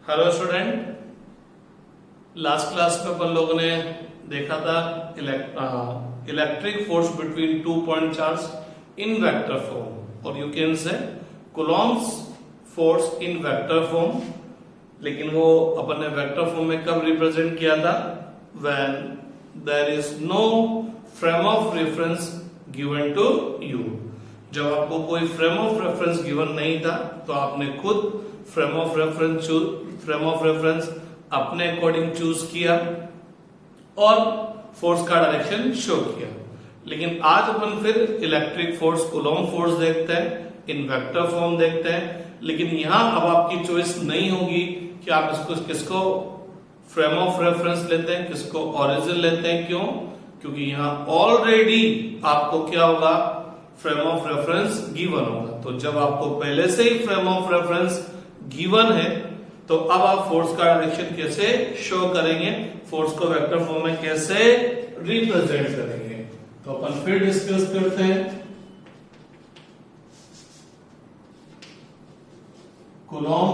Hello student, last class में अपन लोगों ने देखा था electric force between two point charge in vector form, और you can say Coulomb's force in vector form. लेकिन वो अपन ने वेक्टर फॉर्म में कब रिप्रेजेंट किया था? When there is no frame of reference given to you. जब आपको कोई फ्रेम ऑफ रेफरेंस गिवन नहीं था तो आपने खुद फ्रेम ऑफ रेफरेंस अपने अकॉर्डिंग चूज किया और फोर्स का डायरेक्शन शो किया। लेकिन आज अपन फिर इलेक्ट्रिक फोर्स कूलॉम फोर्स देखते हैं, इन वेक्टर फॉर्म देखते हैं। लेकिन यहां अब आपकी चॉइस नहीं होगी कि आप इसको किसको फ्रेम ऑफ रेफरेंस लेते हैं, किसको ओरिजिन लेते हैं। क्यों? क्योंकि यहां ऑलरेडी आपको क्या होगा, फ्रेम ऑफ रेफरेंस गिवन होगा। तो जब आपको पहले से ही फ्रेम ऑफ रेफरेंस गिवन है तो अब आप फोर्स का डायरेक्शन कैसे शो करेंगे, फोर्स को वेक्टर फॉर्म में कैसे रिप्रेजेंट करेंगे, तो अपन फिर डिस्कस करते हैं। Coulomb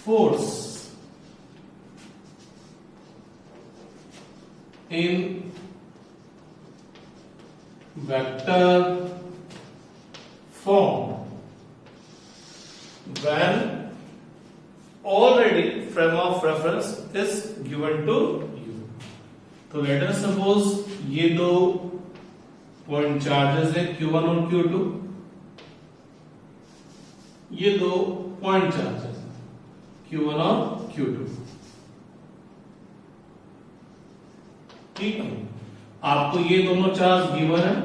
force in vector form when already frame of reference is given to you। तो let us suppose ये दो पॉइंट चार्जेस है Q1 और Q2, ये दो पॉइंट चार्जेस Q1 और Q2, ठीक है। आपको ये दोनों चार्ज गिवन है,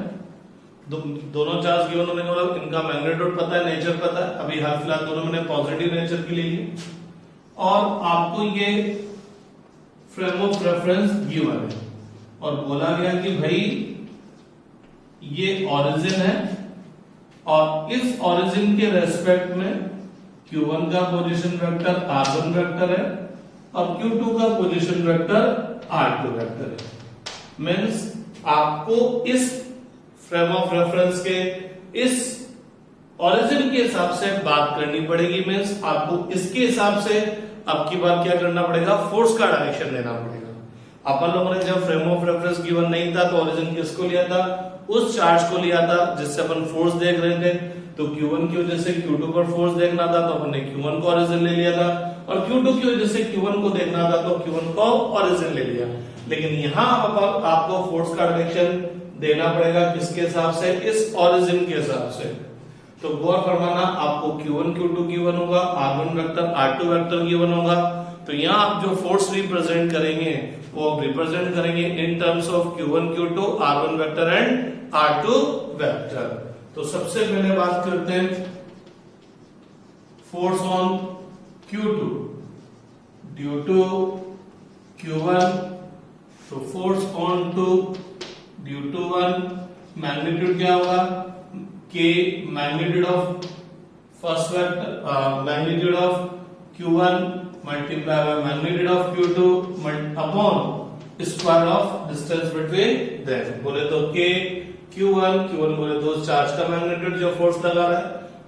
दोनों चार्ज गिवन होने के बाद इनका मैग्नीट्यूड पता है, नेचर पता है। अभी हाल फिलहाल दोनों मैंने पॉजिटिव नेचर की ले ली और आपको ये फ्रेम ऑफ रेफरेंस गिवन है और बोला गया कि भाई ये ओरिजिन है और इस ओरिजिन के रेस्पेक्ट में Q1 का पोजीशन वेक्टर R1 वेक्टर है और Q2 का पोजीशन वेक्टर R2 वेक्टर है। मींस आपको इस फ्रेम ऑफ रेफरेंस के इस ओरिजिन के हिसाब से बात करनी पड़ेगी। मींस आपको इसके हिसाब से अब की बार क्या करना पड़ेगा, फोर्स का डायरेक्शन देना पड़ेगा। अपन लोगों ने जब फ्रेम ऑफ रेफरेंस गिवन नहीं था तो ओरिजिन किसको लिया था, उस चार्ज को लिया था जिससे अपन फोर्स देख रहे थे। तो Q1 की वजह से Q2 पर फोर्स देखना था तो अपन ने Q1 को ओरिजिन ले लिया था, और Q2 की वजह से Q1 को देखना था तो Q1 को ओरिजिन ले लिया। लेकिन यहां आपको फोर्स का डायरेक्शन देना पड़ेगा किसके हिसाब से, इस ओरिजिन के हिसाब से। तो गौर फरमाना, आपको Q1 Q2 गिवन होगा, R1 vector R2 vector given होगा। तो यहां आप जो फोर्स रिप्रेजेंट करेंगे वो रिप्रेजेंट करेंगे in terms of Q1 Q2 R1 vector and R2 vector. तो सबसे पहले बात करते हैं force on Q2 due to Q1। तो force on two due to 1, magnitude क्या होगा, K magnitude of first vector, magnitude of Q1 multiply by magnitude of Q2 upon square of distance between them. बोले तो K Q1 बोले तो उस charge का magnitude जो फोर्स लगा रहा है,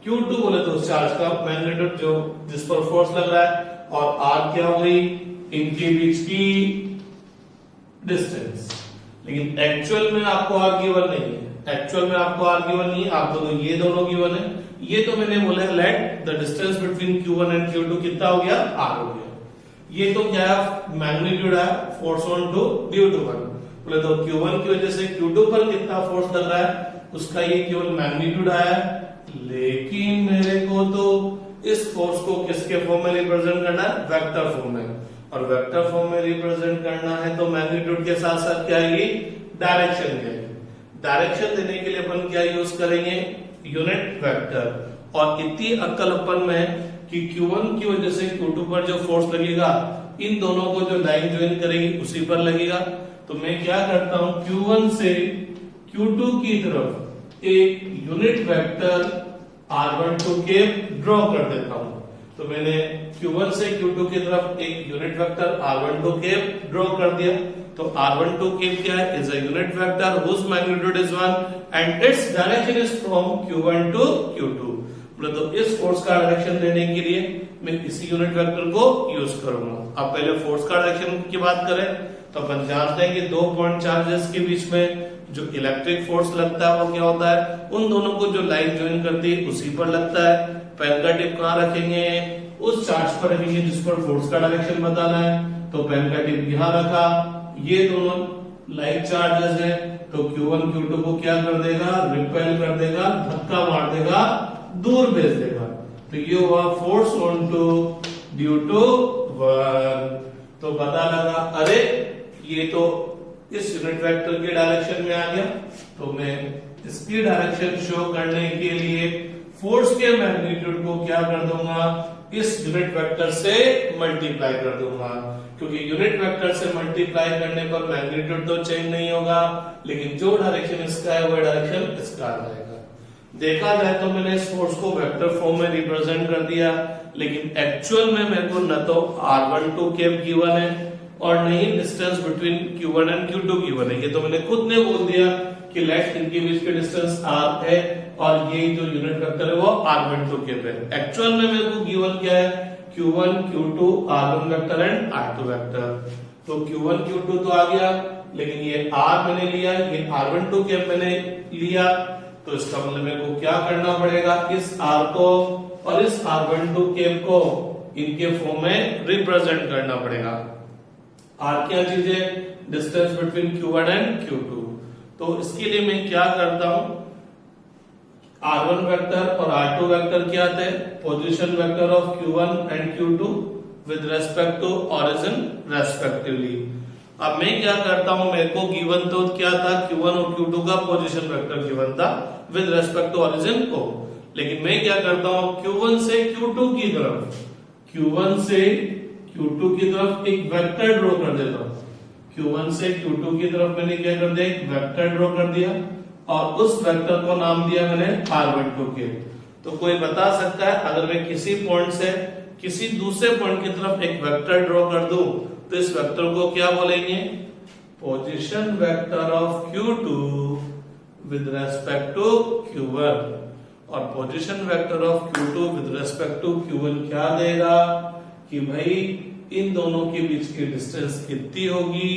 Q2 बोले तो उस चार्ज का मैग्नीट्यूड जो जिस पर फोर्स लग रहा है, और R क्या हो गई, इनके बीच की डिस्टेंस। लेकिन एक्चुअल में आपको R गिवन नहीं है, एक्चुअल में आपको R गिवन नहीं है, आपको तो ये दोनों गिवन है। ये तो मैंने बोला let the distance between Q1 and Q2 कितना हो गया, R हो गया। ये तो क्या है, मैग्नीट्यूड है force on two due to 1। बोले तो Q1 की वजह से Q2 पर कितना फोर्स लग रहा है, उसका ये केवल मैग्नीट्यूड आया है। लेकिन मेरे को तो इस फोर्स को किसके फॉर्म में रिप्रेजेंट करना है, वेक्टर फॉर्म में। और वेक्टर फॉर्म में रिप्रेजेंट करना है तो मैग्नीट्यूड के साथ साथ क्या आएगी, डायरेक्शन क्या है। डायरेक्शन देने के लिए अपन क्या यूज करेंगे, यूनिट वेक्टर। और इतनी अक्ल अपन में कि Q1 की वजह से Q2 पर जो फोर्स लगेगा, इन दोनों को जो लाइन ज्वाइन करेगी उसी पर लगेगा। तो मैं क्या करता हूं, Q1 से Q2 की तरफ एक यूनिट वेक्टर R12 के ड्रॉ कर देता हूं। तो मैंने Q1 से Q2 की तरफ एक यूनिट वेक्टर R12 के ड्रॉ कर दिया। तो R12 क्या है, is a unit vector whose magnitude is 1 and its direction is from Q1 to Q2। बोले तो इस फोर्स का डायरेक्शन देने के लिए मैं इसी यूनिट वेक्टर को यूज करूंगा। अब पहले फोर्स का डायरेक्शन की बात करें तो अपन जानते हैं कि 2 पॉइंट चार्जेस के बीच में जो इलेक्ट्रिक फोर्स लगता है वो क्या होता है, उन दोनों को जो लाइन ज्वाइन करती है उसी पर लगता है। पेन का टिप कहाँ रखेंगे, उस चार्ज पर रखेंगे जिस पर फोर्स का डायरेक्शन बताना है। तो पेन का टिप यहाँ रखा, ये दोनों लाइक चार्जेस है, तो Q1 Q2 को क्या कर देगा, रिपेल कर देगा, धक्का मार देगा, दूर भेज देगा। तो ये हुआ force on two due to work. तो पता लगा अरे ये तो इस यूनिट वेक्टर के डायरेक्शन में आ गया, तो मैं इसकी डायरेक्शन शो करने के लिए फोर्स के मैग्नीट्यूड को क्या कर दूंगा, इस यूनिट वेक्टर से मल्टीप्लाई कर दूंगा, क्योंकि यूनिट वेक्टर से मल्टीप्लाई करने पर मैग्नीट्यूड तो चेंज नहीं होगा, लेकिन जो डायरेक्शन इसका है वह डायरेक्शन इसका आ जाएगा। देखा जाए तो मैंने इस फोर्स को वेक्टर फॉर्म में रिप्रेजेंट कर दिया, लेकिन एक्चुअल में मेरे को न तो r12 केप गिवन है और नहीं distance between Q1 and Q2 given है। ये तो मैंने खुद ने बोल दिया कि लेट इनके बीच के डिस्टेंस r है और ये जो यूनिट वेक्टर है वो r12 केप है। एक्चुअल में मेरे को गिवन क्या है, Q1 Q2 r1 vector and r2 vector. तो Q1 Q2 तो आ गया, लेकिन ये r मैंने लिया, ये r12 केप मैंने लिया, तो इसका मतलब मेरे को क्या करना पड़ेगा, इस r को और इस r12 केप को इनके फॉर्म में रिप्रेजेंट करना पड़ेगा। r क्या चीज है, distance between Q1 and Q2। तो इसके लिए मैं क्या करता हूं, r1 वेक्टर और r2 वेक्टर क्या थे, position vector of Q1 and Q2 with respect to origin respectively. अब मैं क्या करता हूं, मेरे को गिवन तो क्या था, Q1 और Q2 का पोजीशन वेक्टर गिवन था विद रेस्पेक्ट टू ओरिजिन को, लेकिन मैं क्या करता हूं, Q1 से Q2 की तरफ, Q1 से Q2 की तरफ एक वेक्टर ड्रॉ कर देता हूं। Q1 से Q2 की तरफ मैंने क्या कर दिया, एक वेक्टर ड्रॉ कर दिया और उस वेक्टर को नाम दिया मैंने r12 के। तो कोई बता सकता है अगर मैं किसी पॉइंट से किसी दूसरे पॉइंट की तरफ एक वेक्टर ड्रॉ कर दूं तो इस वेक्टर को क्या बोलेंगे, position vector of Q2 with respect to Q1, और position vector of Q2 with respect to Q1 क्या देगा कि भाई इन दोनों के बीच की डिस्टेंस कितनी होगी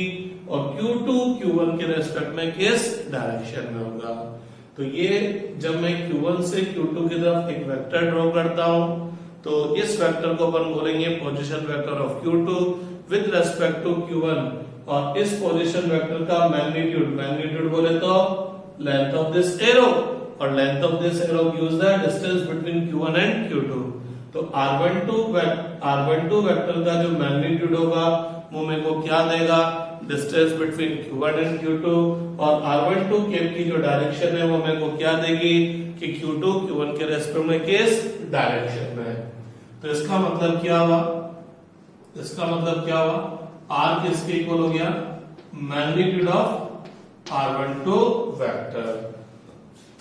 और Q2 Q1 के रेस्पेक्ट में किस डायरेक्शन में होगा। तो ये जब मैं Q1 से Q2 की तरफ एक वेक्टर ड्रॉ करता हूं तो इस वेक्टर को अपन बोलेंगे position vector of Q2 with respect to Q1, और इस पोजीशन वेक्टर का मैग्नीट्यूड बोले तो लेंथ ऑफ दिस एरो, और length of this arrow gives the distance between Q1 and Q2। तो r12 वेक्टर का जो मैग्नीट्यूड होगा वो मेरे को क्या देगा, distance between Q1 and Q2, और r12 केप की जो डायरेक्शन है वो मेरे को क्या देगी कि Q2 Q1 के रेस्पेक्ट में किस डायरेक्शन में है। तो इसका मतलब क्या हुआ, r किसके इक्वल हो गया, मैग्नीट्यूड ऑफ r12 वेक्टर।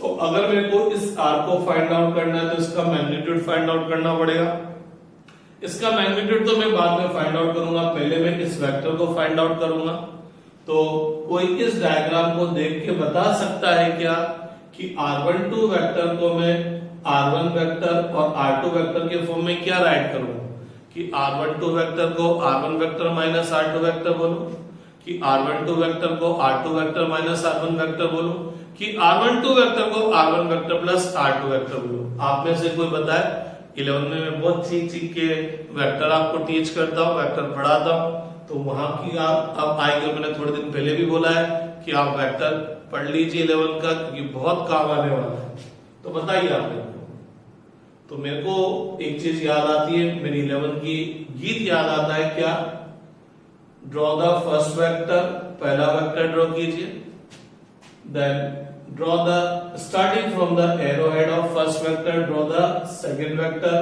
तो अगर मेरे को इस r को फाइंड आउट करना है तो इसका मैग्नीट्यूड फाइंड आउट करना पड़ेगा। इसका मैग्नीट्यूड तो मैं बाद में फाइंड आउट करूंगा, पहले मैं इस वेक्टर को फाइंड आउट करूंगा। तो कोई इस डायग्राम को देख के बता सकता है क्या कि r12 वेक्टर को मैं r1 वेक्टर और r2 वेक्टर के फॉर्म में क्या राइट करूं, कि r12 वेक्टर को r1 vector minus r2 vector बोलूं, कि r12 वेक्टर को r2 vector minus r1 vector बोलूं, कि r12 वेक्टर को r1 vector plus r2 vector बोलूं। आप में से कोई बताए, 11 में मैं बहुत सीख के वेक्टर आपको टीच करता हूं, वेक्टर पढ़ाता हूं, तो वहां की आप अब आएंगे। मैंने थोड़े दिन पहले भी बोला है कि आप वेक्टर पढ़ लीजिए 11 का, क्योंकि बहुत काम आने वाला है। तो बताइए आप मेरे को, तो मेरे को एक चीज याद आती है, मेरी 11 की गीत याद आता है क्या, ड्रॉ द फर्स्ट वेक्टर, पहला वेक्टर ड्रॉ कीजिए, then draw the starting from the arrowhead of first vector draw the second vector।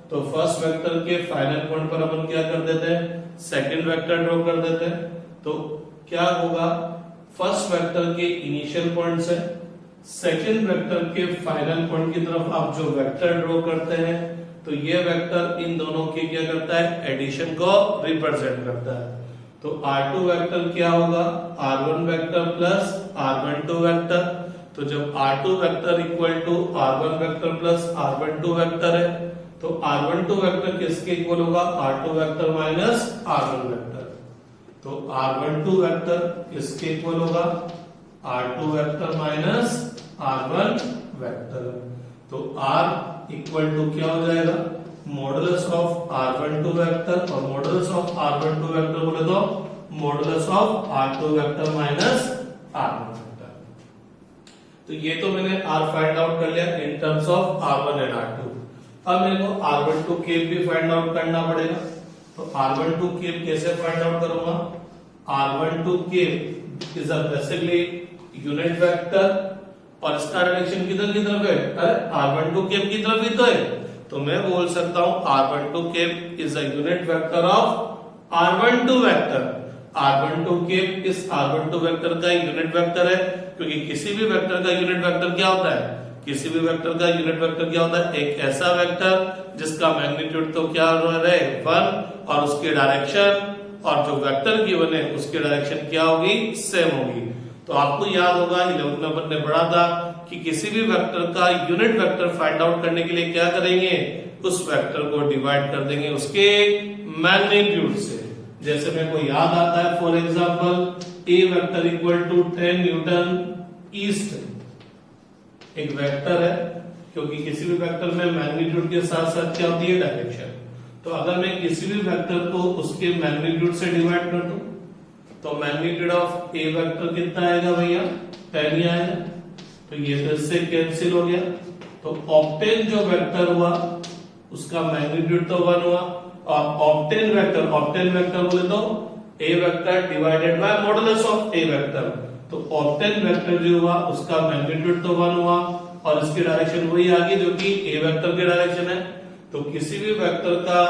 तो फर्स्ट वेक्टर के फाइनल पॉइंट पर अपन क्या कर देते हैं, सेकंड वेक्टर ड्रॉ कर देते हैं। तो क्या होगा, फर्स्ट वेक्टर के इनिशियल पॉइंट से सेकंड वेक्टर के फाइनल पॉइंट की तरफ आप जो वेक्टर ड्रॉ करते हैं तो ये वेक्टर इन दोनों के क्या करता है, एडिशन को रिप्रेजेंट करता है। तो r2 वेक्टर क्या होगा, r1 vector plus r12 vector. तो जब R2 vector equal to R1 vector plus R12 vector है, तो R12 वेक्टर किसके इक्वल होगा? R2 vector minus R1 vector. तो R12 वेक्टर किसके इक्वल होगा? R2 vector minus R1 vector. तो R इक्वल टू क्या हो जाएगा? मॉडुलस ऑफ R12 वेक्टर, और मॉडुलस ऑफ R12 वेक्टर बोले तो modulus of R2 vector minus R1 vector. तो ये तो मैंने R फाइंड आउट कर लिया in terms of R1 and R2। अब मेरे को R12 केप भी फाइंड आउट करना पड़ेगा। तो R12 केप कैसे फाइंड आउट करूंगा? R12 cap is basically unit vector, और इसका डायरेक्शन किधर की तरफ है? अरे R12 केप की तरफ ही तो है। तो मैं बोल सकता हूं R12 cap is a unit vector of R12 vector. R12 cap इस R12 वेक्टर का यूनिट वेक्टर है, क्योंकि किसी भी वेक्टर का यूनिट वेक्टर क्या होता है? किसी भी वेक्टर का यूनिट वेक्टर क्या होता है? एक ऐसा वेक्टर जिसका मैग्नीट्यूड तो क्या रहे 1, और उसकी डायरेक्शन और जो वेक्टर गिवन है उसकी डायरेक्शन क्या होगी? सेम होगी। तो आपको याद होगा 11th नंबर ने पढ़ा था कि किसी भी वेक्टर का यूनिट वेक्टर फाइंड आउट करने के लिए क्या करेंगे? उस वेक्टर को डिवाइड कर देंगे उसके मैग्नीट्यूड से। जैसे मेरे को याद आता है for example A vector equal to 10 newton east एक वेक्टर है, क्योंकि किसी भी वेक्टर में मैग्नीट्यूड के साथ साथ क्या होती है? डायरेक्शन। तो अगर मैं किसी भी वेक्टर को उसके मैग्नीट्यूड से डिवाइड कर दूं तो मैग्नीट्यूड ऑफ ए वेक्टर कितना आएगा भैया? 10 ही आएगा। तो ये तो इससे कैंसिल हो गया। तो ऑक्टेन जो वेक्टर हुआ उसका मैग्नीट्यूड तो 1 हुआ, और ऑक्टेन वेक्टर बोले तो A vector divided by modulus of A vector. तो ऑक्टेन वेक्टर जो हुआ उसका मैग्नीट्यूड तो 1 हुआ, और इसकी डायरेक्शन वही आ गई जो कि ए वेक्टर की डायरेक्शन है। तो किसी भी वेक्टर का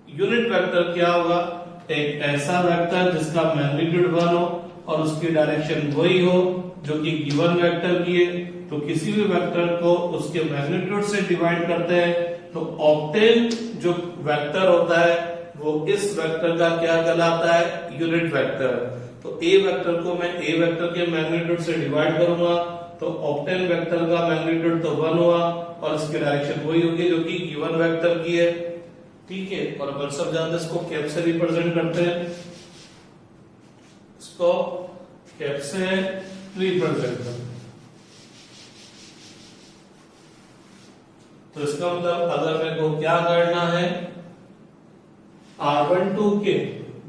यूनिट वेक्टर क्या होगा? एक ऐसा वेक्टर जिसका मैग्नीट्यूड 1 हो और उसकी डायरेक्शन वही हो जो कि गिवन वेक्टर की है। तो किसी भी वेक्टर को उसके मैग्नीट्यूड से डिवाइड करते हैं, तो ऑक्टेन जो वेक्टर होता है वो इस वेक्टर का क्या कहलाता है? Unit vector. तो ए वेक्टर को मैं ए वेक्टर के मैग्नीट्यूड से डिवाइड करूंगा, तो ऑक्टेन वेक्टर का मैग्नीट्यूड तो 1 हुआ और इसकी डायरेक्शन वही होगी जो कि गिवन वेक्टर की है। ठीक है, और अपन सब जानते हैं इसको कैप से रिप्रेजेंट करते हैं, इसको कैप से रिप्रेजेंट करते हैं। तो इसका मतलब अगर मेरे को क्या करना है? R12 के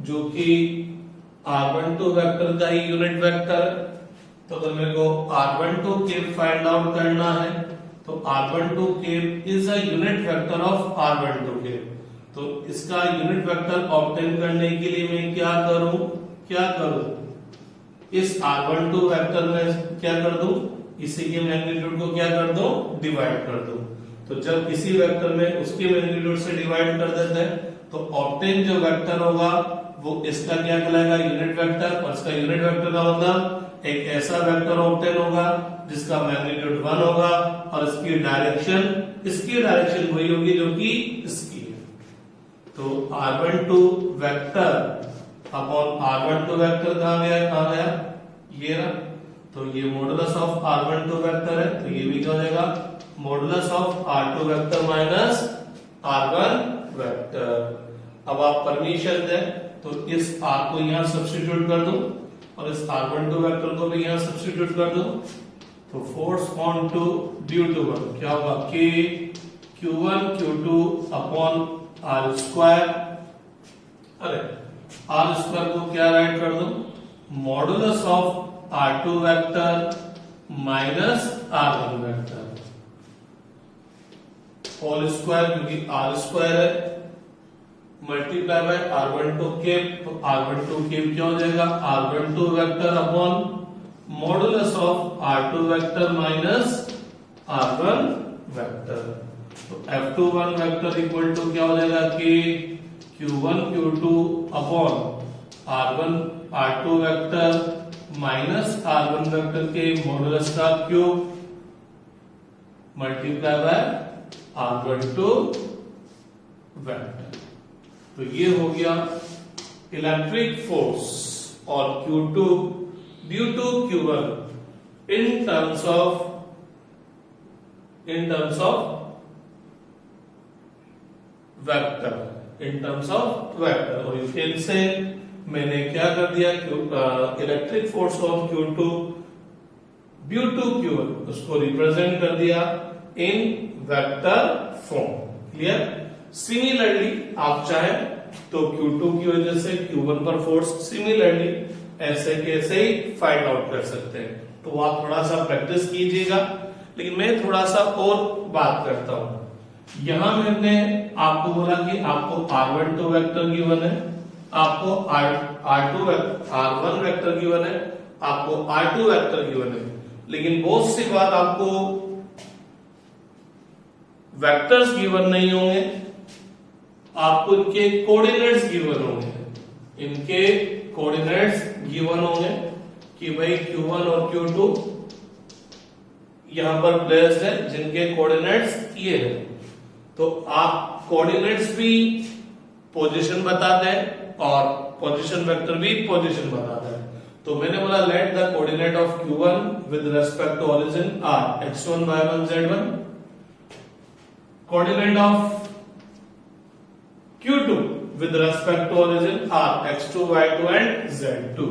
जो कि R12 वेक्टर का ही यूनिट वेक्टर, तो अगर मेरे को R12 के फाइंड आउट करना है तो R12 के is a unit vector of R12 के। तो इसका यूनिट वेक्टर ऑब्टेन करने के लिए मैं क्या करूं? इस R12 वेक्टर में क्या कर दूं? इसी के मैग्नीट्यूड को क्या कर दूं? डिवाइड कर दूं। तो जब किसी वेक्टर में उसके मैग्नीट्यूड से डिवाइड कर देते हैं तो ऑब्टेन जो वेक्टर होगा वो इसका क्या कहलाएगा? Unit vector. और इसका यूनिट वेक्टर का मतलब एक ऐसा वेक्टर ऑब्टेन होगा जिसका मैग्नीट्यूड 1 होगा और इसकी डायरेक्शन वही होगी जो कि इसकी है। तो R12 vector upon R12 vector कहां गया? ये रहा। तो ये मॉडुलस ऑफ R12 वेक्टर है, तो ये भी क्या हो जाएगा? Modulus of R2 vector minus R1 vector. अब आप परमिशन दें तो इस R को यहां सब्स्टिट्यूट कर दो और इस R12 वेक्टर को भी यहां सब्स्टिट्यूट कर दो। तो force on two due to 1 क्या होगा? K Q1 Q2 upon R square. अरे R स्क्वायर को क्या राइट कर दो? Modulus of R2 vector minus R1 vector whole square, क्योंकि R स्क्वायर है, मल्टीप्लाई बाय R12 केप। तो R12 केप क्या हो जाएगा? R12 vector upon modulus of R2 vector minus R1 vector. तो F21 वेक्टर इक्वल टू क्या हो जाएगा? K Q1 Q2 upon R2 vector minus R1 vector के मॉडुलस का cube multiply by R12 vector. तो ये हो गया इलेक्ट्रिक फोर्स और Q2 due to Q1 in terms of vector और यू कैन से मैंने क्या कर दिया, electric force of Q2 due to Q1 उसको रिप्रेजेंट कर दिया in vector form. Clear. Similarly आप चाहे तो Q2 की वजह से Q1 पर फोर्स सिमिलरली ऐसे कैसे ही फाइंड आउट कर सकते हैं। तो आप थोड़ा सा प्रैक्टिस कीजिएगा, लेकिन मैं थोड़ा सा और बात करता हूं। यहां मैंने आपको बोला कि आपको R12 वेक्टर गिवन है, आपको R1 वेक्टर गिवन है, आपको R2 वेक्टर गिवन है, लेकिन बहुत सी बार आपको वेक्टर्स गिवन नहीं होंगे, आपको इनके कोऑर्डिनेट्स गिवन होंगे। इनके कोऑर्डिनेट्स गिवन होंगे कि भाई Q1 और Q2 यहां पर प्लेस्ड है, जिनके कोऑर्डिनेट्स ये हैं। तो आप कोऑर्डिनेट्स भी पोजीशन बताते हैं और पोजीशन वेक्टर भी पोजीशन बताता है। तो मैंने बोला let the coordinate of Q1 with respect to origin are x1 y1 z1, coordinate of Q2 with respect to origin are x2 y2 and z2।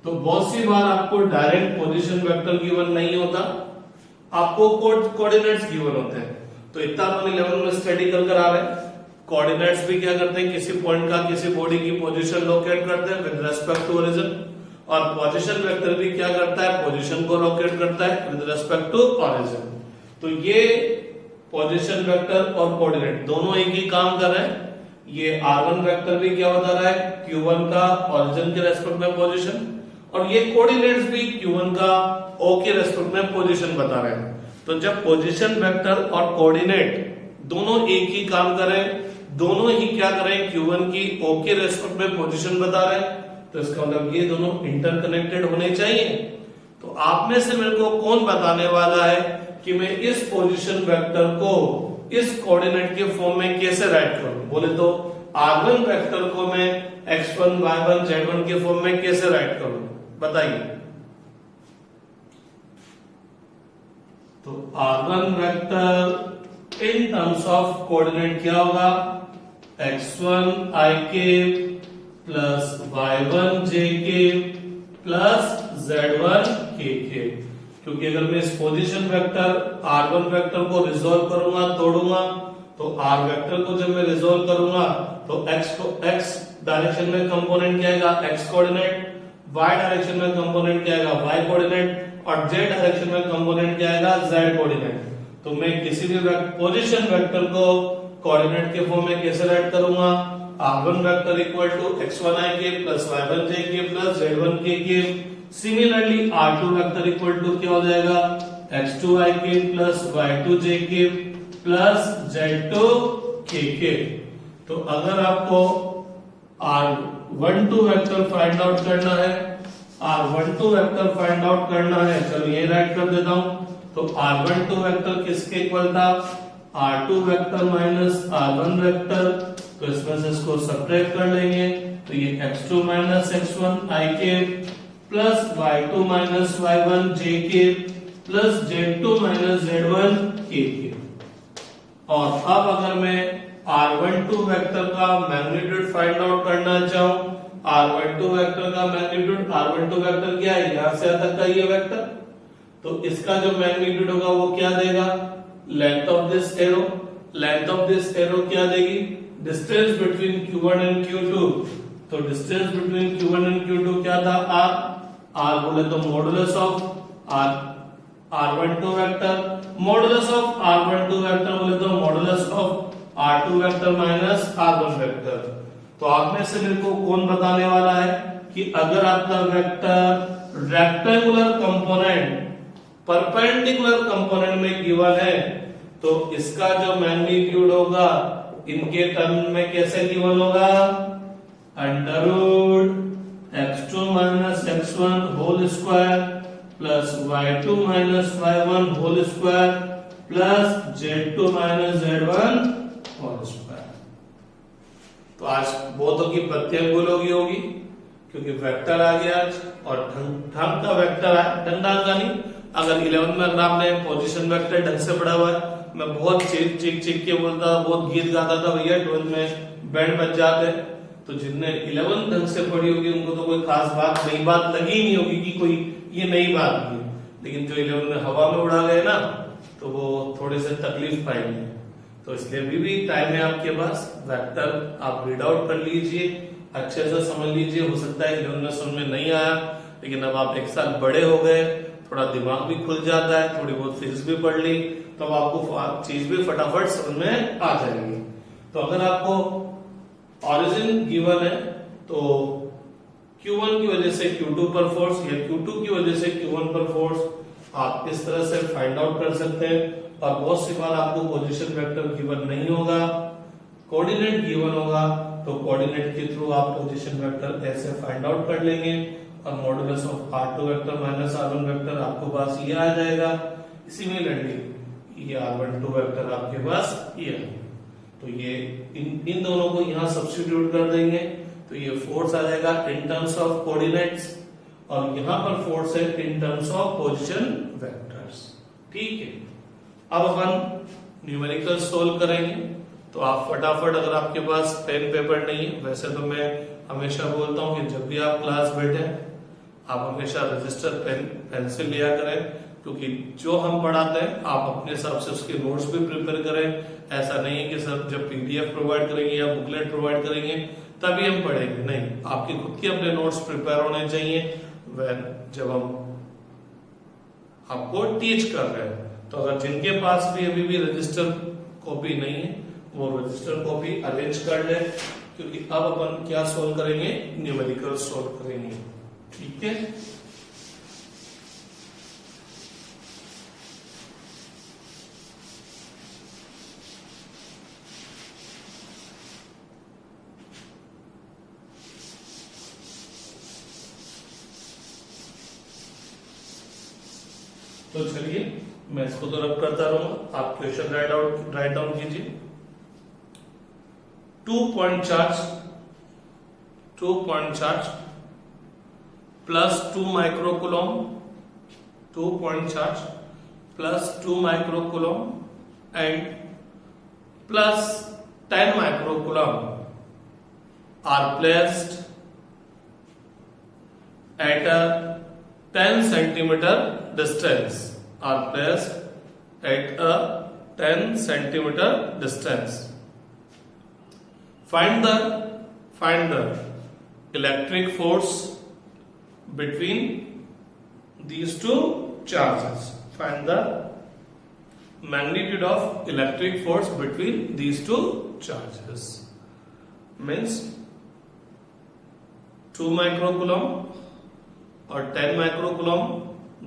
तो बहुत सी बार आपको डायरेक्ट पोजीशन वेक्टर गिवन नहीं होता, आपको कोऑर्डिनेट्स गिवन होते हैं। तो इतना अपन 11 में स्टडी कर आ रहे हैं। कोऑर्डिनेट्स भी क्या करते हैं, किसी पॉइंट का किसी बॉडी की पोजीशन लोकेट करते हैं विद रिस्पेक्ट टू ओरिजिन, और पोजीशन वेक्टर भी क्या करता है, पोजीशन को लोकेट करता है विद रिस्पेक्ट टू ओरिजिन। तो ये पोजीशन वेक्टर और कोऑर्डिनेट दोनों एक ही काम कर रहे हैं। ये R1 वेक्टर भी क्या बता रहा है, Q1 का ओरिजिन के रेस्पेक्ट में पोजीशन, और ये कोऑर्डिनेट्स भी Q1 का O के रेस्पेक्ट में पोजीशन बता रहे हैं। तो जब पोजीशन वेक्टर और कोऑर्डिनेट दोनों एक ही काम करें, दोनों ही क्या करें, Q1 की O के रेस्पेक्ट में पोजीशन बता रहे हैं, तो इसका मतलब ये दोनों इंटरकनेक्टेड होने चाहिए। तो आप में से मेरे को कौन बताने वाला है कि मैं इस पोजीशन वेक्टर को इस कोऑर्डिनेट के फॉर्म में कैसे राइट करूं? बोले तो R1 वेक्टर को मैं x1 y1 z1 के फॉर्म में कैसे राइट करूं, बताइए। तो R1 vector in terms of coordinate क्या होगा, x1 i k plus y1 j k plus z1 k k। क्योंकि अगर मैं इस पोजीशन वेक्टर R1 वेक्टर को रिजोल्व करूंगा, तोड़ूंगा, तो R वेक्टर को जब मैं रिजोल्व करूंगा तो x डायरेक्शन में कंपोनेंट क्या आएगा, x कोऑर्डिनेट, y डायरेक्शन में कंपोनेंट क्या आएगा, y कोऑर्डिनेट, और z डायरेक्शन में कंपोनेंट क्या आएगा, z कोऑर्डिनेट। तो मैं किसी भी पोजीशन वेक्टर को कोऑर्डिनेट के फॉर्म में कैसे राइट करूंगा, R1 vector equal to x1 i k plus y1 j k plus z1 k k। Similarly R2 vector equal to क्या हो जाएगा, x2 i k plus y2 j k plus z2 k k। तो अगर आपको R12 vector find out करना है, R12 vector find out करना है, चलो ये राइट कर देता हूं। तो R12 वेक्टर किसके इक्वल था, R2 vector minus R1 vector. तो इसमें से इसको सब्ट्रैक्ट कर लेंगे, तो ये x2 minus x1 i k plus y2 minus y1 j k plus z2 minus z1 k k। और अब अगर मैं R12 वेक्टर का मैग्नीट्यूड फाइंड आउट करना चाहूं, R12 वेक्टर का मैग्नीट्यूड, R12 वेक्टर क्या है, यहां से यहां तक का ये वेक्टर, तो इसका जो मैग्नीट्यूड होगा वो क्या देगा, length of this arrow. Length of this arrow क्या देगी, distance between Q1 and Q2। तो distance between Q1 and Q2 क्या था, R बोले तो modulus of R12 vector, modulus of R12 vector बोले तो modulus of R2 vector minus R1 vector. तो आप में से मेरे को कौन बताने वाला है कि अगर आपका vector rectangular component perpendicular component में गिवन है, तो इसका जो मैग्नीट्यूड होगा इनके टर्म में कैसे गिवन होगा, under root x2 minus x1 whole square plus y2 minus y1 whole square plus z2 minus z1 whole square. तो आज बहुतों की प्रत्यंगुल होगी, क्योंकि वेक्टर आ गया आज, और ढंग का वेक्टर है, डंडा का नहीं, अगर 11 में अगर आपने पोजीशन वेक्टर ढंग से पढ़ा हुआ है, मैं बहुत चीख के बोलता, बहुत गीत गाता था भैया 12th में बैंड बज जाते, तो जिनने 11 ढंग से पढ़ी होगी उनको तो कोई खास बात नई बात लगी ही नहीं होगी कि कोई ये नई बात की। लेकिन जो 11 में हवा में उड़ा गए ना, तो वो थोड़े से तकलीफ पाएंगे। तो इसलिए अभी भी टाइम है आपके पास, वेक्टर आप रीड आउट कर लीजिए, अच्छे से समझ लीजिए। हो सकता है 11 में समझ में नहीं आया, लेकिन अब आप एक साल बड़े हो गए, थोड़ा दिमाग भी खुल जाता है, थोड़ी बहुत फिजिक्स भी पढ़ ली, तो अब आपको चीज भी फटाफट समझ में आ जाएगी। तो अगर आपको ओरिजिन गिवन है तो Q1 की वजह से Q2 पर फोर्स या Q2 की वजह से Q1 पर फोर्स आप इस तरह से फाइंड आउट कर सकते हैं। और बहुत सी बार आपको पोजीशन वेक्टर गिवन नहीं होगा, कोऑर्डिनेट गिवन होगा, तो कोऑर्डिनेट के थ्रू आप पोजीशन वेक्टर ऐसे फाइंड आउट कर लेंगे और modulus of R2 vector minus R1 vector आपको पास ये आ जाएगा। सिमिलरली ये R12 वेक्टर आपके पास ये है। तो ये इन दोनों को यहां सब्स्टिट्यूट कर देंगे, तो ये फोर्स आ जाएगा इन टर्म्स ऑफ कोऑर्डिनेट्स, और यहां पर फोर्स है in terms of position vectors. ठीक है, अब अपन न्यूमेरिकल सोल्व करेंगे। तो आप फटाफट, अगर आपके पास पेन पेपर नहीं है, वैसे तो मैं हमेशा बोलता हूं कि जब भी आप क्लास बैठे आप हमेशा रजिस्टर पेन पेंसिल लिया करें, क्योंकि जो हम पढ़ाते हैं आप अपने हिसाब से उसके नोट्स भी प्रिपेयर करें। ऐसा नहीं है कि सर जब पीडीएफ प्रोवाइड करेंगे या बुकलेट प्रोवाइड करेंगे तभी हम पढ़ेंगे, नहीं, आपके खुद के अपने नोट्स प्रिपेयर होने चाहिए जब हम आपको टीच कर रहे हैं। तो अगर जिनके पास भी अभी भी रजिस्टर कॉपी नहीं है, वो रजिस्टर कॉपी अरेंज कर ले, क्योंकि अब अपन क्या सोल्व करेंगे, न्यूमेरिकल सोल्व करेंगे। ठीक है, तो चलिए मैं इसको तो रब करता रहूंगा, आप क्वेश्चन राइट डाउन कीजिए। 2 point charge plus 2 microcoulomb, 2 point charge plus 2 microcoulomb and plus 10 microcoulomb are placed at a 10 centimeter distance, are placed at a 10 centimeter distance. Find the electric force between these two charges. Find the magnitude of electric force between these two charges. Means 2 microcoulomb और 10 microcoulomb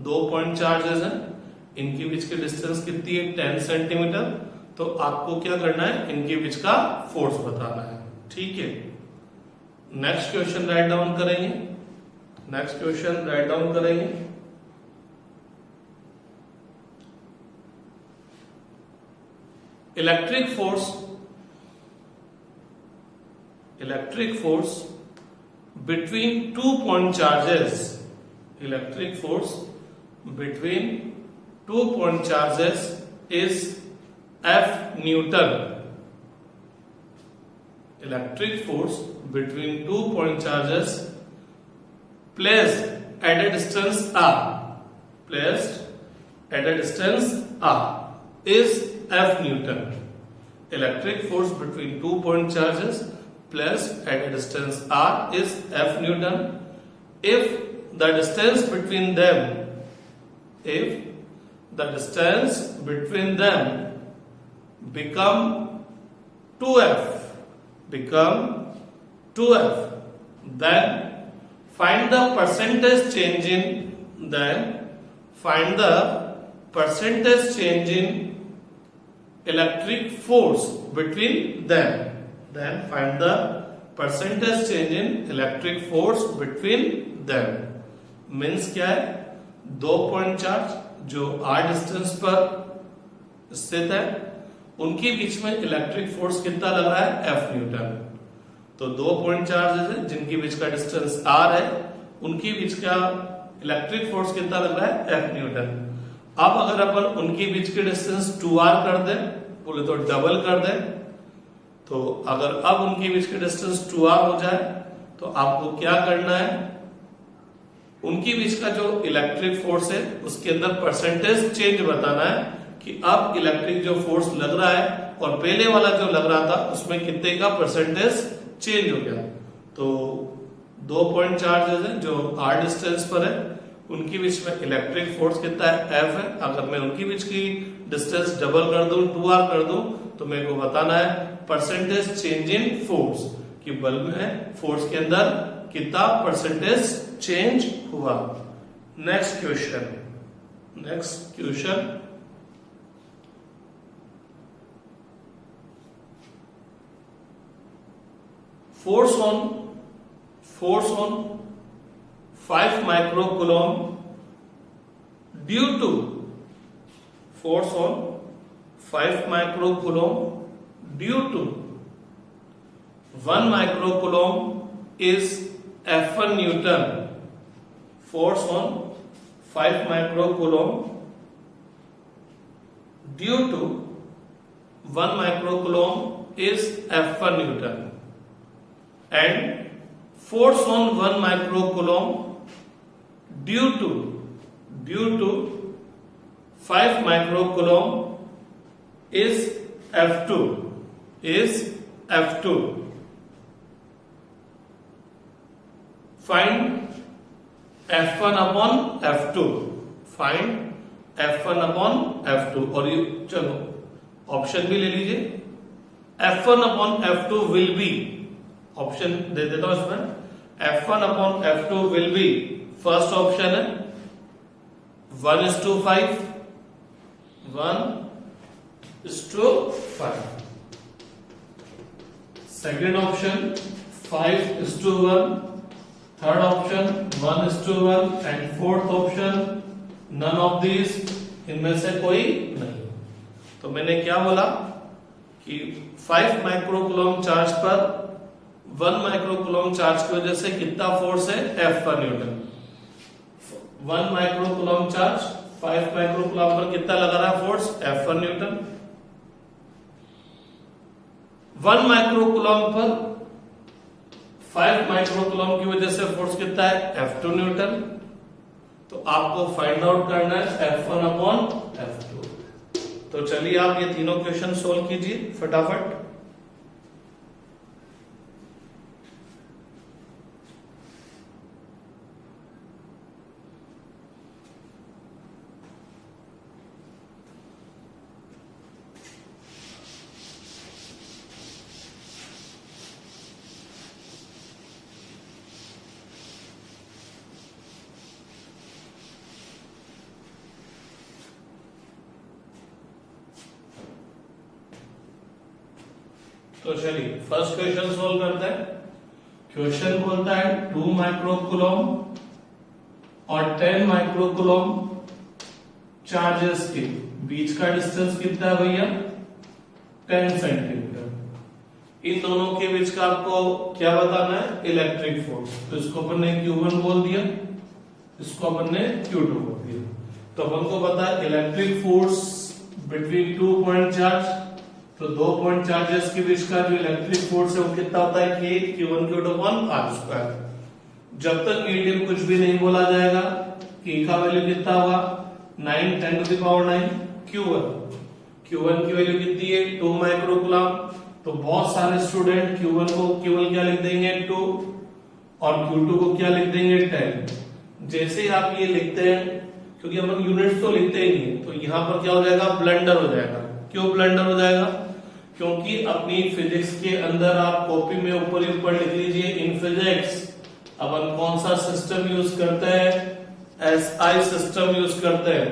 दो point charges हैं, इनके बीच की distance कितनी है, 10 centimetre. तो आपको क्या करना है, इनके बीच का फोर्स बताना है। ठीक है, नेक्स्ट क्वेश्चन राइट डाउन करेंगे। Electric force between 2 point charges, electric force between 2 point charges is F Newton. Electric force between 2 point charges placed at a distance r, is F Newton. Electric force between 2 point charges placed at a distance r is F Newton. If the distance between them become 2f, then find the percentage change in electric force between them. Then find the percentage change in electric force between them. Means क्या है, दो point charge जो r distance पर स्थित है, उनके बीच में electric force कितना लग रहा है, F न्यूटन। तो दो पॉइंट चार्जेस है जिनके बीच का डिस्टेंस r है, उनके बीच का इलेक्ट्रिक फोर्स कितना लग रहा है, F न्यूटन। अब अगर अपन उनके बीच के डिस्टेंस 2r कर दे, बोले तो डबल कर दे, तो अगर अब उनके बीच के डिस्टेंस 2r हो जाए तो आपको क्या करना है, उनके बीच का जो इलेक्ट्रिक फोर्स है उसके अंदर परसेंटेज चेंज बताना है कि अब इलेक्ट्रिक जो फोर्स लग रहा है और पहले वाला जो लग रहा था उसमें कितने का परसेंटेज चेंज हो गया। तो 2 पॉइंट चार्जेस है जो r डिस्टेंस पर है, उनके बीच में इलेक्ट्रिक फोर्स कितना है, F है। अगर मैं उनके बीच की डिस्टेंस डबल कर दूं, 2r कर दूं, तो मेरे को बताना है परसेंटेज चेंज इन फोर्स कि बल्ब में फोर्स के अंदर कितना परसेंटेज चेंज हुआ। Next question force on 5 microcoulomb due to force on 5 microcoulomb due to 1 microcoulomb is F1 Newton. Force on 5 microcoulomb due to 1 microcoulomb is F1 Newton. And force on 1 microcoulomb due to 5 microcoulomb is F2. Find F1 upon F2. Find F1 upon F2. और ये चलो option भी ले लीजिए। F1 upon F2 will be, option दे देता हूं इसमें, F1 upon F2 will be, first option है 1:5, 1:5। Second option 5:1, third option 1:1 and fourth option none of this, इनमें से कोई नहीं। तो मैंने क्या बोला कि 5 माइक्रोकूलम चार्ज पर 1 माइक्रोकूलम चार्ज की वजह से कितना फोर्स है, F1 Newton. 1 microcoulomb charge 5 microcoulomb पर कितना लगा रहा है फोर्स, F1 न्यूटन। 1 माइक्रोकूलम पर 5 माइक्रोकूलम की वजह से फोर्स कितना है, F2 न्यूटन। तो आपको फाइंड आउट करना है F1 अपॉन F2। तो चलिए आप ये तीनों क्वेश्चन सोल्व कीजिए फटाफट। तो चलिए फर्स्ट क्वेश्चन सोल्व करते हैं। क्वेश्चन बोलता है 2 माइक्रोकूलम और 10 माइक्रोकूलम चार्जेस के बीच का डिस्टेंस कितना है भैया, 10 सेंटीमीटर। इन दोनों के बीच का आपको क्या बताना है, इलेक्ट्रिक फोर्स। तो इसको अपन ने Q1 बोल दिया, इसको अपन ने Q2 बोल दिया। तो अपन को पता है electric force between 2 point charge, तो 2 पॉइंट चार्जेस के बीच का जो इलेक्ट्रिक फोर्स है वो कितना होता है, K Q1 Q2 upon R²। जब तक मीडियम कुछ भी नहीं बोला जाएगा, K का वैल्यू कितना होगा, 9 10⁹ Q1 की वैल्यू कितनी है, 2 माइक्रोकूलम। तो बहुत सारे स्टूडेंट Q1 को केवल क्या लिख देंगे 2 और Q2 को क्या लिख देंगे 10। जैसे ही आप ये लिखते हैं, क्योंकि अपन यूनिट्स तो लिखते ही नहीं, तो यहाँ पर क्या हो जाएगा, ब्लंडर हो जाएगा। क्यों ब्लंडर हो जाएगा, क्योंकि अपनी फिजिक्स के अंदर आप कॉपी में ऊपर ही ऊपर लिख लीजिए इन फिजिक्स अपन कौन सा सिस्टम यूज करते हैं, SI सिस्टम यूज करते हैं।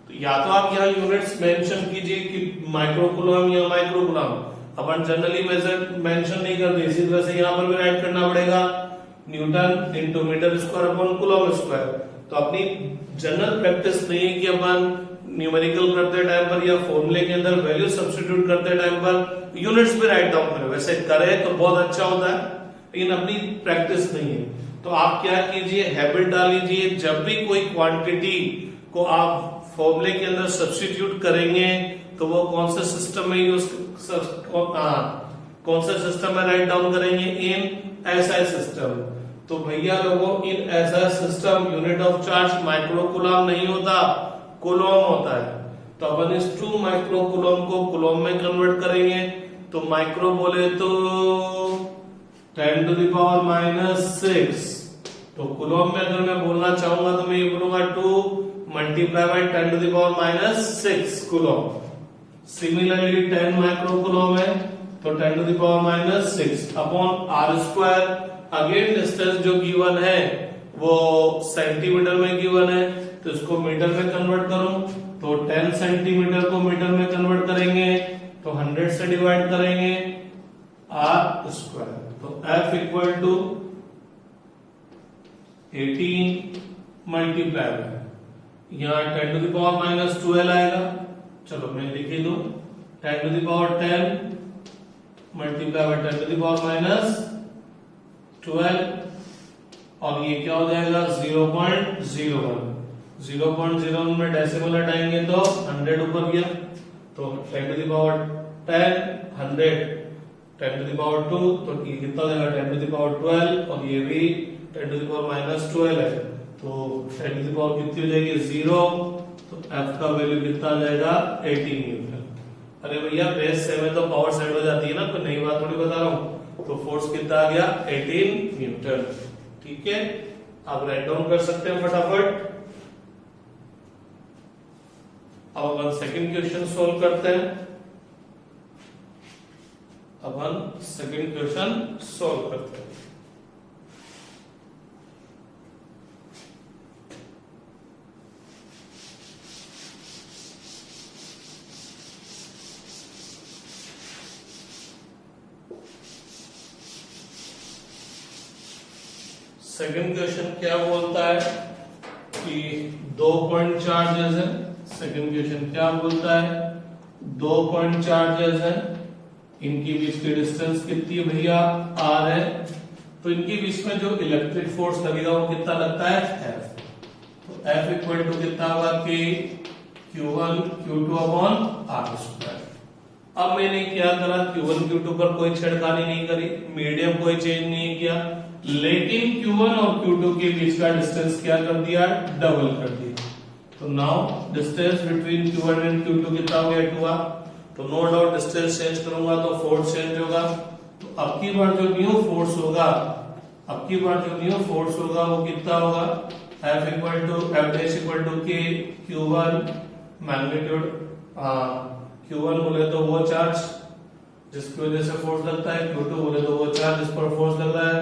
तो या तो आप यहाँ यूनिट्स मेंशन कीजिए कि माइक्रोकूलम या माइक्रोकूलम, अपन जनरली मेजर मेंशन नहीं करते, इसी तरह से यहाँ पर भी राइट करना पड़ेगा newton into metre square upon coulomb square. तो अपनी जनरल प्रैक्टिस नहीं है कि अपन न्यूमेरिकल करते टाइम पर या फॉर्मूले के अंदर वैल्यू सब्स्टिट्यूट करते टाइम पर यूनिट्स भी राइट डाउन करें। वैसे करें तो बहुत अच्छा होता है, लेकिन अपनी प्रैक्टिस नहीं है। तो आप क्या कीजिए, हैबिट डाल लीजिए, जब भी कोई क्वांटिटी को आप फॉर्मूले के अंदर सब्स्टिट्यूट करेंगे तो वो कौन से सिस्टम में यूज, कौन से सिस्टम में राइट डाउन करेंगे, इन एसआई सिस्टम। तो भैया लोगों in SI system unit of charge micro coulomb नहीं होता, कूलम होता है। तो अपन इस 2 माइक्रो कूलम को कूलम में कन्वर्ट करेंगे। तो माइक्रो बोले तो 10 टू द पावर -6। तो कूलम में अगर मैं बोलना चाहूंगा तो मैं ये बोलूंगा 2 multiply by 10 to the power -6 coulomb. Similarly 10 micro coulomb है तो 10 to the power -6 upon R square. Again distance जो गिवन है वो सेंटीमीटर में गिवन है, तो इसको मीटर में कन्वर्ट करूं तो 10 सेंटीमीटर को मीटर में कन्वर्ट करेंगे तो 100 से डिवाइड करेंगे आर स्क्वायर। तो F equal to 18 multiply by यहाँ 10 टू द पावर -12 आएगा। चलो मैं लिख ही दूं 10 to the power 10 multiply by 10 to the power -12 और ये क्या हो जाएगा 0.01। 0.01 में डेसिमल हटाएंगे तो 100 ऊपर गया। तो 10 to the power 10 100 10 to the power 2 तो ये कितना हो जाएगा 10 टू द पावर 12 और ये भी 10 टू द पावर -12 है। तो 10 टू द पावर कितनी हो जाएगी 0। तो F का वैल्यू कितना आ जाएगा 18 न्यूटन। अरे भैया बेस 7 तो पावर सेट हो जाती है ना, कोई नई बात थोड़ी बता रहा हूँ। तो फोर्स कितना आ गया 18 न्यूटन। ठीक है, आप राइट डाउन कर सकते हैं फटाफट। अब अपन सेकंड क्वेश्चन सोल्व करते हैं। अपन सेकंड क्वेश्चन सोल्व करते हैं। सेकंड क्वेश्चन क्या बोलता है कि 2 पॉइंट चार्जेस है। सेकंड क्वेश्चन क्या बोलता है 2 पॉइंट चार्जेस है, इनकी बीच की डिस्टेंस कितनी है भैया r है। तो इनके बीच में जो इलेक्ट्रिक फोर्स लगेगा वो कितना लगता है F। तो F इक्वल टू कितना होगा कि Q1 Q2 upon R square. अब मैंने क्या करा Q1 Q2 पर कोई छेड़खानी नहीं करी, मीडियम कोई चेंज नहीं किया, लेकिन Q1 और Q2 के बीच का डिस्टेंस क्या कर दिया डबल कर दिया। तो now distance between Q1 and Q2 कितना हो गया 2R। तो नो डाउट डिस्टेंस चेंज करूंगा तो फोर्स चेंज होगा। तो अब की बार जो न्यू फोर्स होगा, अब की बार जो न्यू फोर्स होगा वो कितना होगा F equal to F dash equal to K Q1 magnitude. Q1 बोले तो वो चार्ज जिसकी वजह से फोर्स लगता है, Q2 बोले तो वो चार्ज जिस पर फोर्स लग रहा है,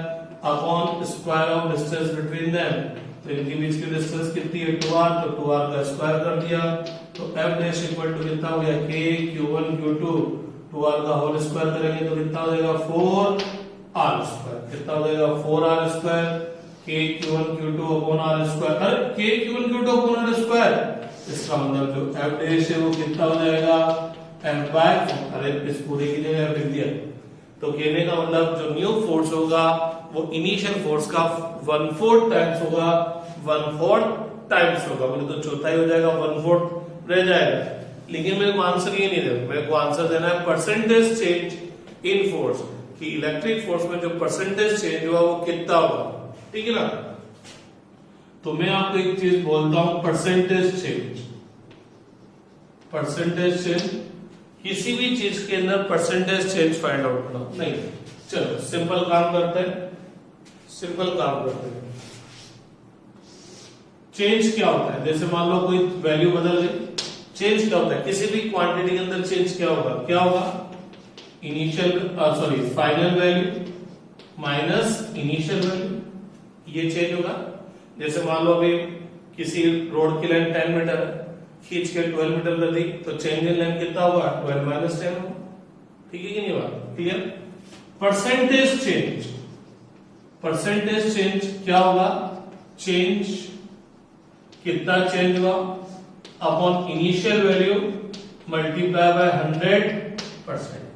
upon square of distance between them. तो इनके बीच की डिस्टेंस कितनी है 2R। तो 2R का स्क्वायर कर दिया। तो F डैश इक्वल टू कितना हो गया K Q1 Q2 2R का होल स्क्वायर करेंगे तो कितना हो जाएगा 4R स्क्वायर। कितना हो जाएगा 4R square K Q1 Q2 upon R square. अरे K Q1 Q2 upon R square, इसका मतलब जो F डैश है वो कितना हो जाएगा F बाय 4। अरे इस पूरे की जगह लिख दिया। तो कहने का मतलब जो न्यू फोर्स होगा वो इनिशियल फोर्स का 1/4 टाइम्स होगा, 1/4 टाइम्स होगा। बोले तो चौथाई हो जाएगा, 1/4 रह जाएगा। लेकिन मेरे को आंसर ये नहीं देना, मेरे को आंसर देना है परसेंटेज चेंज इन फोर्स, कि इलेक्ट्रिक फोर्स में जो परसेंटेज चेंज हुआ वो कितना होगा। ठीक है ना। तो मैं आपको एक चीज बोलता हूं, परसेंटेज चेंज, परसेंटेज चेंज किसी भी चीज के अंदर परसेंटेज चेंज फाइंड आउट करना नहीं। चलो सिंपल काम करते हैं, सिंपल काम करते हैं। चेंज क्या होता है, जैसे मान लो कोई वैल्यू बदल गई, चेंज क्या होता है किसी भी क्वांटिटी के अंदर, चेंज क्या होगा, क्या होगा initial final value minus initial value, ये चेंज होगा। जैसे मान लो अभी किसी रोड की लेंथ 10 मीटर है, खींच के 12 मीटर कर दी तो चेंज इन लेंथ कितना होगा 12 माइनस 10 होगा। ठीक है कि नहीं बात clear. Percentage change, percentage change क्या होगा, चेंज कितना चेंज हुआ upon initial value multiply by 100%।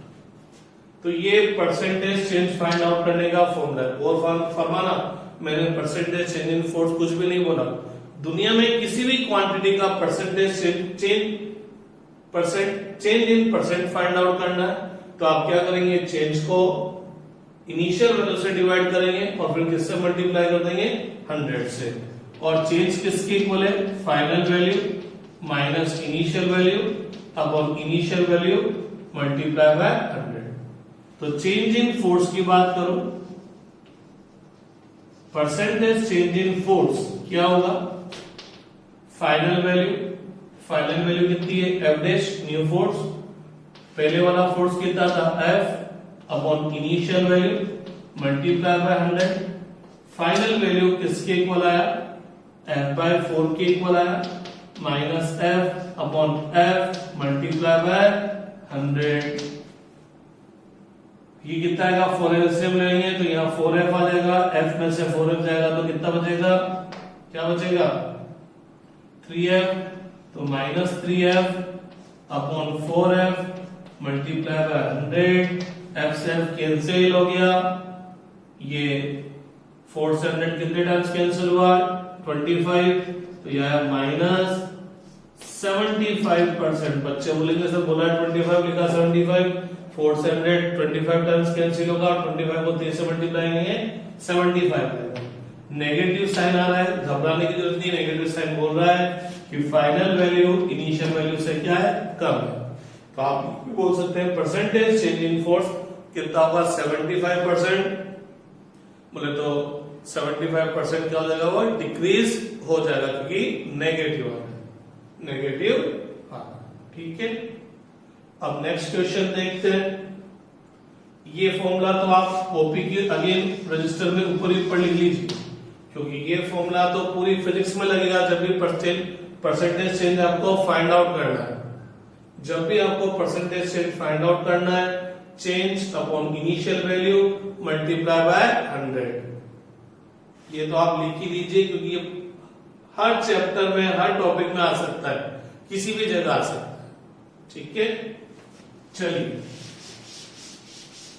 तो ये परसेंटेज चेंज फाइंड आउट करने का फॉर्मूला है। और फरमाना मैंने परसेंटेज चेंज इन फोर्स कुछ भी नहीं बोला, दुनिया में किसी भी क्वांटिटी का percentage change in percent find out करना है, तो आप क्या करेंगे, चेंज को इनिशियल वैल्यू से डिवाइड करेंगे और फिर किससे मल्टीप्लाई कर देंगे, 100 से। और चेंज किसके इक्वल है, final value minus initial value upon initial value multiply by 100। तो चेंज इन फोर्स की बात करो, परसेंटेज चेंज इन फोर्स क्या होगा, फाइनल वैल्यू कितनी है, एफ डैश न्यू फोर्स, पहले वाला फोर्स कितना था, F upon initial value multiply by 100। Final value किसके इक्वल आया, एफ बाय 4 के इक्वल आया, minus F upon F multiply by 100। ये कितना आएगा, 4 एलसीएम लेंगे तो यहाँ 4f आ जाएगा, f में से 4f जाएगा तो कितना बचेगा, क्या बचेगा, 3f, तो minus 3f upon 4f multiply by 100, f से f कैंसिल हो गया, ये 4 से 100 कितने टाइम्स कैंसिल हुआ, 25, तो यह माइनस 75%। बच्चे बोलेंगे सर बोला 25 लिखा 75, 4 से 100 25 टाइम्स कैंसिल होगा, 25 को 3 से मल्टीप्लाई करेंगे 75। नेगेटिव साइन आ रहा है, घबराने की जरूरत नहीं, नेगेटिव साइन बोल रहा है कि फाइनल वैल्यू इनिशियल वैल्यू से क्या है, कम है। तो आप बोल सकते हैं परसेंटेज चेंज इन फोर्स कितना होगा, 75%। बोले तो 75% क्या हो जाएगा, वो डिक्रीज हो जाएगा क्योंकि नेगेटिव आ रहा है, नेगेटिव आ रहा है। ठीक है, अब नेक्स्ट क्वेश्चन देखते हैं। ये फॉर्मूला तो आप ओपी के अगेन रजिस्टर में ऊपर लिख लीजिए, क्योंकि ये फॉर्मूला तो पूरी फिजिक्स में लगेगा जब भी परसेंटेज चेंज आपको फाइंड आउट करना है। जब भी आपको परसेंटेज चेंज फाइंड आउट करना है, change upon initial value multiply by 100। ये तो आप लिख ही लीजिए क्योंकि ये हर चैप्टर में हर टॉपिक में आ सकता है, किसी भी जगह आ सकता है। ठीक है, चलिए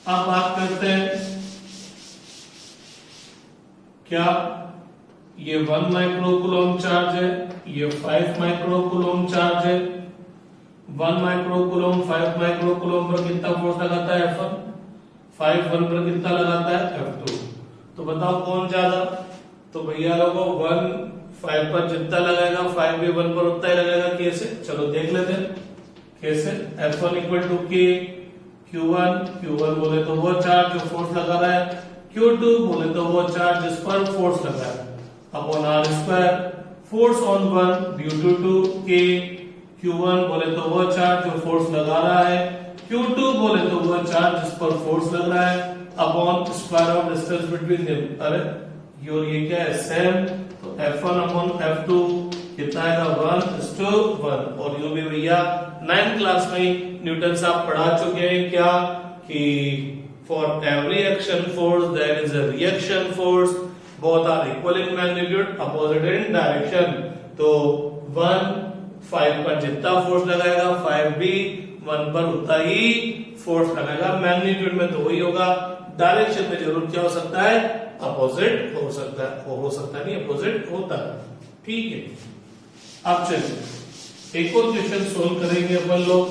अब बात करते हैं, क्या ये 1 माइक्रोकूलम चार्ज है, ये 5 माइक्रोकूलम चार्ज है। 1 माइक्रोकूलम 5 माइक्रोकूलम पर कितना फोर्स लगाता है, F1, 5 1 पर कितना लगाता है, F2। तो बताओ कौन ज्यादा, तो भैया लोगों 1 5 पर जितना लगाएगा 5 भी 1 पर उतना ही लगेगा। कैसे, चलो देख लेते हैं कैसे। F1 equal to K Q1 बोले तो वो चार्ज जो फोर्स लगा रहा है, Q2 बोले तो वो चार्ज जिस पर फोर्स लगा है, upon R square, force on 1 due to K। Q1 बोले तो वो चार्ज जो फोर्स लगा रहा है, Q2 बोले तो वो चार्ज जिस पर फोर्स लग रहा है, upon square of distance between them. अरे ये क्या है, सेम, तो F1 अपॉन F2 कितना आएगा, 1:1। और यूं भी भैया 9th क्लास में न्यूटन साहब पढ़ा चुके हैं क्या, कि for every action force there is a reaction force, both are equal in magnitude, opposite in direction. तो 1 5 पर जितना फोर्स लगाएगा 5 भी 1 पर उतना ही फोर्स लगाएगा। मैग्नीट्यूड में तो वही होगा, डायरेक्शन में जरूर क्या हो सकता है, अपोजिट हो सकता है, हो सकता नहीं अपोजिट होता है। ठीक है, अब चलिए एक और क्वेश्चन सोल्व करेंगे अपन लोग,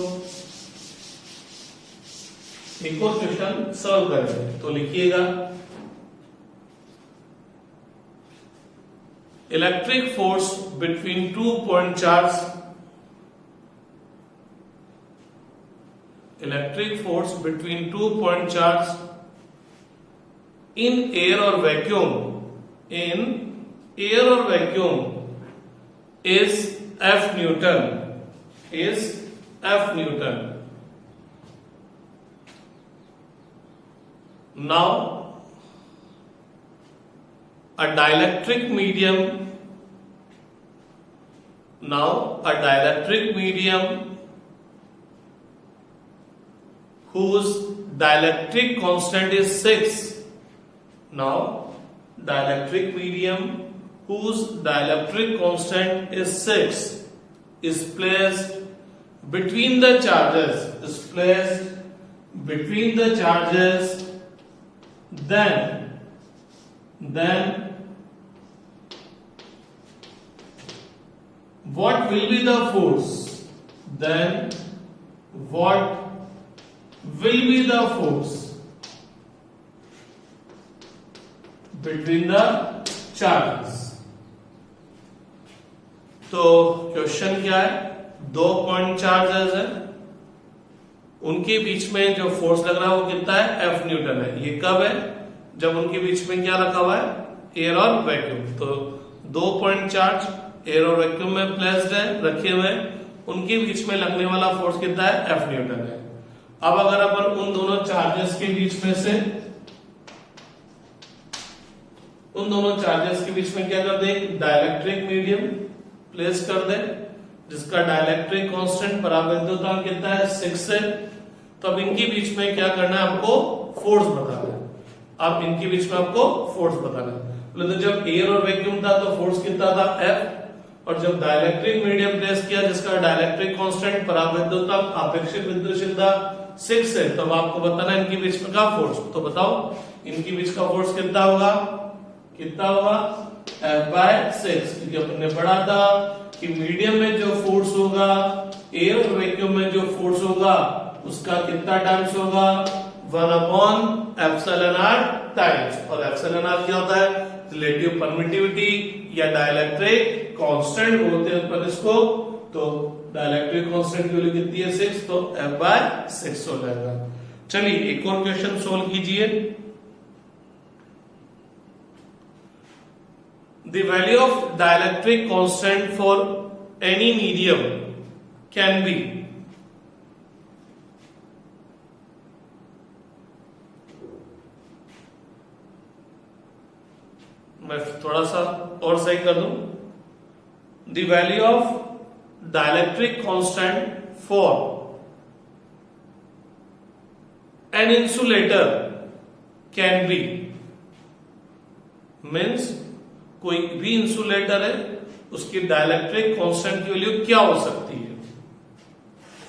एक और क्वेश्चन सॉल्व करेंगे। तो लिखिएगा, electric force between 2 point charge, electric force between 2 point charge in air or vacuum, in air or vacuum is F Newton, is F Newton. Now a dielectric medium, now a dielectric medium whose dielectric constant is 6. Now dielectric medium whose dielectric constant is 6 is placed between the charges, is placed between the charges, then what will be the force, then what will be the force between the charges. तो question क्या है, 2 point charges है, उनके बीच में जो force लग रहा है वो कितना है, F न्यूटन है। ये कब है, जब उनके बीच में क्या रखा हुआ है, एयर और वैक्यूम। तो 2 पॉइंट चार्ज एयर और वैक्यूम में प्लेस्ड है, रखे हुए, उनके बीच में लगने वाला फोर्स कितना है, F न्यूटन है। अब अगर अपन उन दोनों चार्जेस के बीच में से, उन दोनों चार्जेस के बीच में क्या कर दे, डाइलेक्ट्रिक मीडियम प्लेस कर दे, जिसका डाइलेक्ट्रिक कांस्टेंट परावैद्युतांक कितना है, 6 है। तो अब इनके बीच में क्या करना है, आपको फोर्स बताना है। अब इनके बीच में आपको फोर्स बताना है। तो जब एयर और वैक्यूम था तो फोर्स कितना था, F, और जब डाइलेक्ट्रिक मीडियम प्लेस किया जिसका डाइलेक्ट्रिक कांस्टेंट परावैद्युतांक आपेक्षिक विद्युतशीलता 6 है, तब आपको बताना है इनके बीच में का फोर्स। तो बताओ इनके बीच का फोर्स कितना होगा, कितना होगा, F/6, क्योंकि अपन ने पढ़ा था कि मीडियम में जो फोर्स होगा, एयर और वैक्यूम में जो फोर्स होगा, उसका कितना टाइम्स होगा, 1/εr टाइम्स। और εr क्या होता है, रिलेटिव परमिटिविटी या डाइलेक्ट्रिक कांस्टेंट बोलते हैं पर इसको। तो डाइलेक्ट्रिक कांस्टेंट की वैल्यू कितनी है, 6, तो F/6 हो जाएगा। चलिए एक और क्वेश्चन सोल्व कीजिए। The value of dielectric constant for any medium can be, मैं थोड़ा सा और सही कर दूं, the value of dielectric constant for an insulator can be, means कोई भी इंसुलेटर है उसकी डाइलेक्ट्रिक कांस्टेंट की वैल्यू क्या हो सकती है।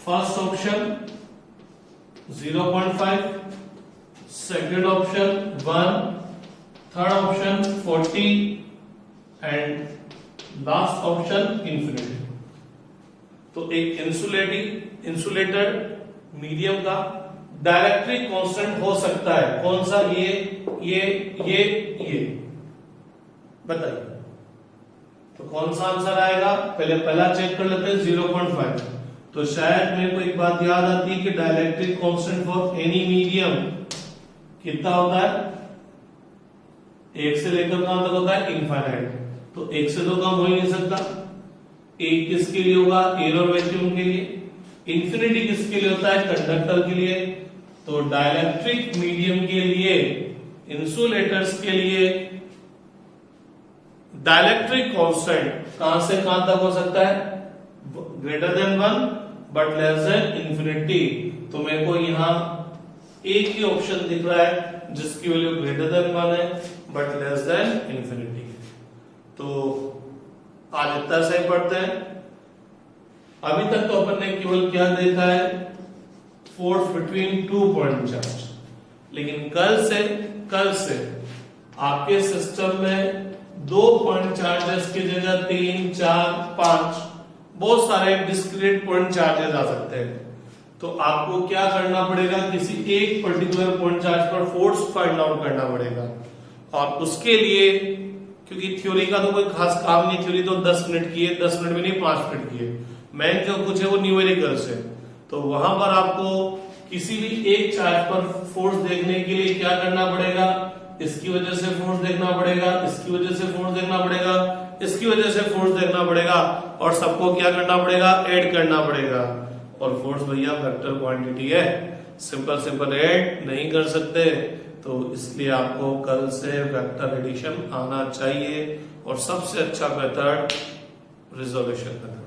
First option 0.5, second option 1, third option 40 and last option infinity. तो एक इंसुलेटर मीडियम का डाइलेक्ट्रिक कांस्टेंट हो सकता है कौन सा, ये बताइए। तो कौन सा आंसर आएगा, पहला चेक कर लेते हैं, 0.5। तो शायद मेरे को एक बात याद आती है कि dielectric constant for any medium कितना होता है, 1 से लेकर कहां तक होता है, इनफाइनाइट। तो 1 से तो कम हो ही नहीं सकता। 1 किसके लिए होगा, एयर और वैक्यूम के लिए। इंफिनिटी किसके लिए होता है, कंडक्टर के लिए। तो डाइलेक्ट्रिक मीडियम के लिए, इंसुलेटर्स के लिए डाइलेक्ट्रिक कांस्टेंट कहां से कहां तक हो सकता है, greater than 1 but less than infinity. तो मेरे को यहां एक ही ऑप्शन दिख रहा है जिसकी वैल्यू ग्रेटर देन 1 है बट लेस देन इंफिनिटी। तो आज इतना सही पढ़ते हैं। अभी तक तो अपन ने केवल क्या देखा है, फोर्स बिटवीन 2 पॉइंट चार्ज, लेकिन कल से आपके सिस्टम में 2 पॉइंट चार्जेस की जगह 3, 4, 5 बहुत सारे डिस्क्रीट पॉइंट चार्जेस आ सकते हैं। तो आपको क्या करना पड़ेगा, किसी एक पर्टिकुलर पॉइंट चार्ज पर फोर्स फाइंड आउट करना पड़ेगा। और उसके लिए, क्योंकि थ्योरी का तो कोई खास काम नहीं, थ्योरी तो 10 मिनट की है, 10 मिनट में नहीं 5 मिनट की है, मेन जो कुछ है वो न्यूमेरिकल्स है। तो वहां पर आपको किसी भी एक चार्ज पर फोर्स देखने के लिए क्या करना पड़ेगा, इसकी वजह से फोर्स देखना पड़ेगा, इसकी वजह से फोर्स देखना पड़ेगा, इसकी वजह से फोर्स देखना पड़ेगा, और सबको क्या करना पड़ेगा, ऐड करना पड़ेगा। और फोर्स भैया वेक्टर क्वांटिटी है, सिंपल ऐड नहीं कर सकते। तो इसलिए आपको कल से वेक्टर एडिशन आना चाहिए, और सबसे अच्छा मेथड रिजोल्यूशन मेथड।